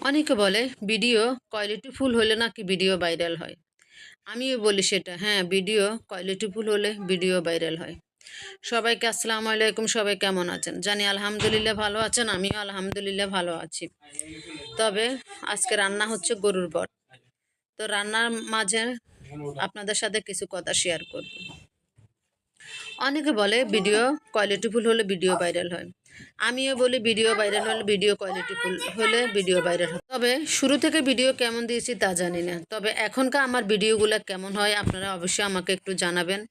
অনেকে বলে ভিডিও কোয়ালিটিফুল হলে নাকি ভিডিও ভাইরাল হয়। আমিও বলি সেটা হ্যাঁ, ভিডিও কোয়ালিটিফুল হলে ভিডিও ভাইরাল হয়। সবাইকে আসসালামু আলাইকুম। সবাই কেমন আছেন? জানি আলহামদুলিল্লাহ ভালো আছেন, আমিও আলহামদুলিল্লাহ ভালো আছি। তবে আজকে রান্না হচ্ছে গরুর বট। তো রান্নার মাঝে আপনাদের সাথে কিছু কথা শেয়ার করব। অনেকে বলে ভিডিও কোয়ালিটিফুল হলে ভিডিও ভাইরাল হয়। আমিও বলি ভিডিও ভাইরাল হলে ভিডিও কোয়ালিটিফুল হলে ভিডিও ভাইরাল হয়। তবে শুরু থেকে ভিডিও কেমন দিয়েছি তা জানি না। তবে এখনকার আমার ভিডিওগুলো কেমন হয় আপনারা অবশ্যই আমাকে একটু জানাবেন।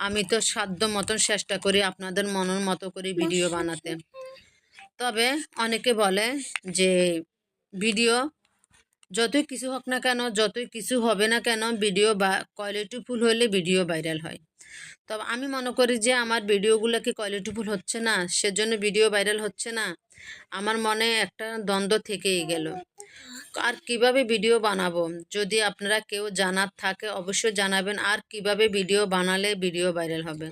আমি তো সাধ্য মতন চেষ্টা করি আপনাদের মনের মতো করে ভিডিও বানাতে। তবে অনেকে বলে যে ভিডিও যতই কিছু হোক না কেন, যতই কিছু হবে না কেন, ভিডিও বা কোয়ালিটিফুল হলে ভিডিও ভাইরাল হয়। তবে আমি মনে করি যে আমার ভিডিওগুলো কি কোয়ালিটিফুল হচ্ছে না, সেজন্য ভিডিও ভাইরাল হচ্ছে না। আমার মনে একটা দ্বন্দ্ব থেকেই গেল। আর কিভাবে ভিডিও বানাবো, যদি আপনারা কেউ জানার থাকে অবশ্যই জানাবেন। আর কিভাবে ভিডিও বানালে ভিডিও ভাইরাল হবে,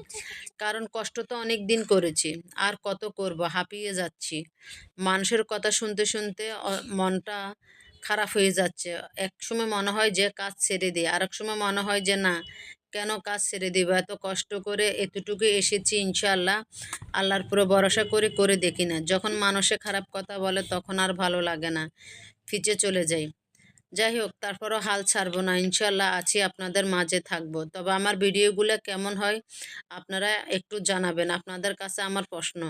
কারণ কষ্ট তো অনেক দিন করেছি, আর কত করব, হাঁপিয়ে যাচ্ছি। মানুষের কথা শুনতে শুনতে মনটা খারাপ হয়ে যাচ্ছে। এক সময় মনে হয় যে কাজ ছেড়ে দিই, আর এক সময় মনে হয় যে না, কেন কাজ ছেড়ে দিব, এত কষ্ট করে এতটুকু এসেছি, ইনশাআল্লাহ আল্লাহর পুরো ভরসা করে করে দেখি না। যখন মানুষে খারাপ কথা বলে তখন আর ভালো লাগে না, ফিচে চলে যাই। যাই হোক, তারপরও হাল ছাড়বো না, ইনশাল্লাহ আছি, আপনাদের মাঝে থাকবো। তবে আমার ভিডিওগুলো কেমন হয় আপনারা একটু জানাবেন, আপনাদের কাছে আমার প্রশ্ন।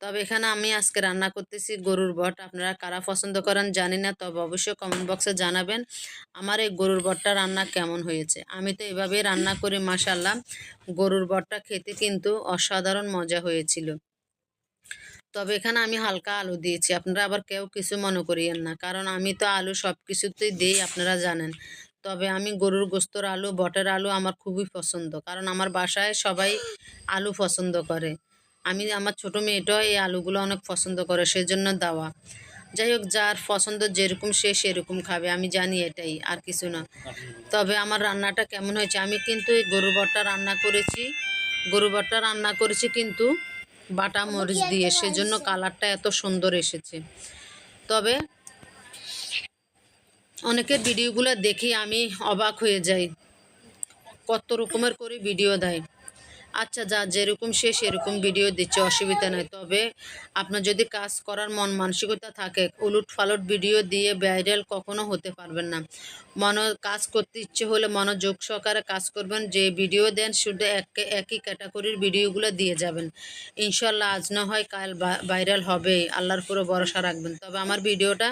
তবে এখানে আমি আজকে রান্না করতেছি গরুর বট। আপনারা কারা পছন্দ করেন জানি না, তবে অবশ্যই কমেন্ট বক্সে জানাবেন আমার এই গরুর বটটা রান্না কেমন হয়েছে। আমি তো এভাবেই রান্না করি মাশাল্লাহ। গরুর বটটা খেতে কিন্তু অসাধারণ মজা হয়েছিল। তবে এখানে আমি হালকা আলু দিয়েছি, আপনারা আবার কেউ কিছু মনে করিয়েন না, কারণ আমি তো আলু সব কিছুতেই দিই, আপনারা জানেন। তবে আমি গরুর গোস্তর আলু, বটের আলু আমার খুবই পছন্দ, কারণ আমার বাসায় সবাই আলু পছন্দ করে। আমি আমার ছোট মেয়েটাও এই আলুগুলো অনেক পছন্দ করে, সেজন্য দেওয়া। যাই হোক, যার পছন্দ যেরকম সে সেরকম খাবে, আমি জানি, এটাই, আর কিছু না। তবে আমার রান্নাটা কেমন হয়েছে, আমি কিন্তু এই গরুর বটটা রান্না করেছি। গরুর বটটা রান্না করেছি কিন্তু বাটা মরিচ দিয়ে, সেজন্য কালারটা এত সুন্দর এসেছে। তবে অনেকের ভিডিওগুলো দেখি আমি অবাক হয়ে যাই, কত রকমের করে ভিডিও দেয়। আচ্ছা, যা যেরকম সে সেরকম ভিডিও দিচ্ছে, অসুবিধা নেই। তবে আপনার যদি কাজ করার মন মানসিকতা থাকে, উলট ফালট ভিডিও দিয়ে ভাইরাল কখনো হতে পারবেন না। কাজ করতে ইচ্ছে হলে মনোযোগ সহকারে কাজ করবেন। যে ভিডিও দেন শুধু একই ক্যাটাগরির ভিডিওগুলো দিয়ে যাবেন, ইনশাল্লাহ আজ না হয় কাল ভাইরাল হবে, আল্লাহর পুরো ভরসা রাখবেন। তবে আমার ভিডিওটা